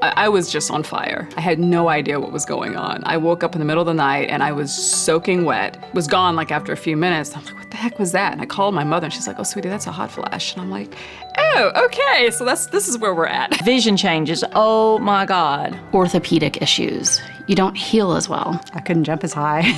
I was just on fire. I had no idea what was going on. I woke up in the middle of the night and I was soaking wet. Was gone like after a few minutes. I'm like, what the heck was that? And I called my mother and she's like, oh, sweetie, that's a hot flash. And I'm like, oh, okay, so this is where we're at. Vision changes, oh my God. Orthopedic issues. You don't heal as well. I couldn't jump as high.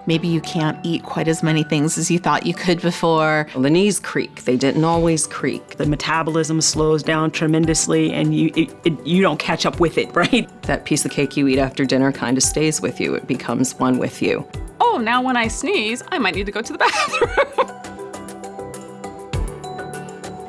Maybe you can't eat quite as many things as you thought you could before. Well, the knees creak. They didn't always creak. The metabolism slows down tremendously and you don't catch up with it, right? That piece of cake you eat after dinner kind of stays with you. It becomes one with you. Oh, now when I sneeze, I might need to go to the bathroom.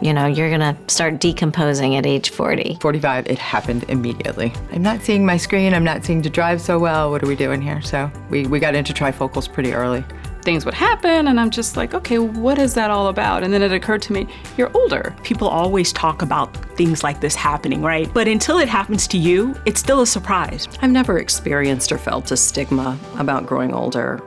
You know, you're gonna start decomposing at age 40. 45, it happened immediately. I'm not seeing my screen, I'm not seeing to drive so well, what are we doing here? So we got into trifocals pretty early. Things would happen and I'm just like, okay, what is that all about? And then it occurred to me, you're older. People always talk about things like this happening, right? But until it happens to you, it's still a surprise. I've never experienced or felt a stigma about growing older.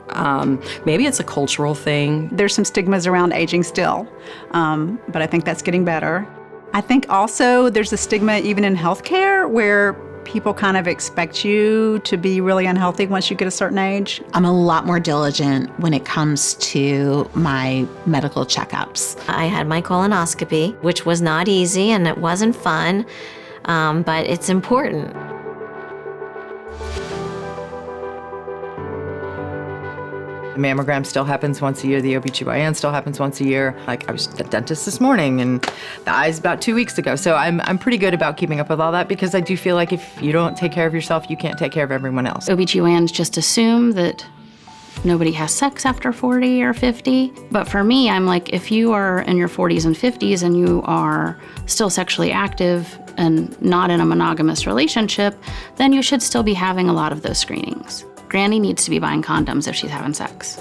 Maybe it's a cultural thing. There's some stigmas around aging still, but I think that's getting better. I think also there's a stigma even in healthcare where people kind of expect you to be really unhealthy once you get a certain age. I'm a lot more diligent when it comes to my medical checkups. I had my colonoscopy, which was not easy and it wasn't fun, but it's important. The mammogram still happens once a year, the OBGYN still happens once a year. Like I was at the dentist this morning and the eyes about 2 weeks ago. So I'm pretty good about keeping up with all that because I do feel like if you don't take care of yourself, you can't take care of everyone else. OBGYNs just assume that nobody has sex after 40 or 50. But for me, I'm like, if you are in your 40s and 50s and you are still sexually active and not in a monogamous relationship, then you should still be having a lot of those screenings. Granny needs to be buying condoms if she's having sex.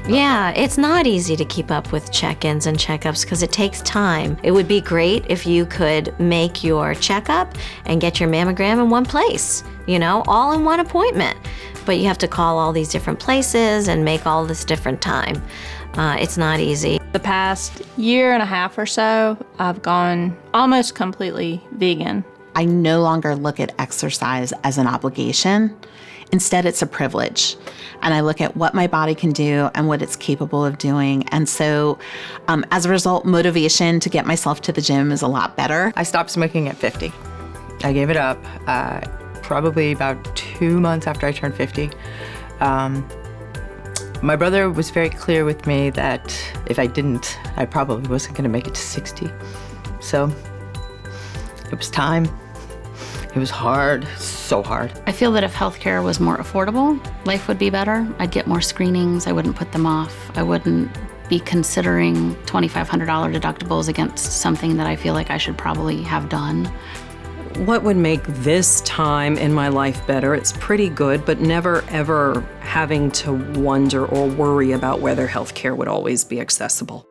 Yeah, it's not easy to keep up with check-ins and checkups because it takes time. It would be great if you could make your checkup and get your mammogram in one place, you know, all in one appointment. But you have to call all these different places and make all this different time. It's not easy. The past year and a half or so, I've gone almost completely vegan. I no longer look at exercise as an obligation. Instead, it's a privilege. And I look at what my body can do and what it's capable of doing. And so as a result, motivation to get myself to the gym is a lot better. I stopped smoking at 50. I gave it up probably about 2 months after I turned 50. My brother was very clear with me that if I didn't, I probably wasn't gonna make it to 60. So it was time. It was hard, so hard. I feel that if healthcare was more affordable, life would be better. I'd get more screenings. I wouldn't put them off. I wouldn't be considering $2,500 deductibles against something that I feel like I should probably have done. What would make this time in my life better? It's pretty good, but never ever having to wonder or worry about whether healthcare would always be accessible.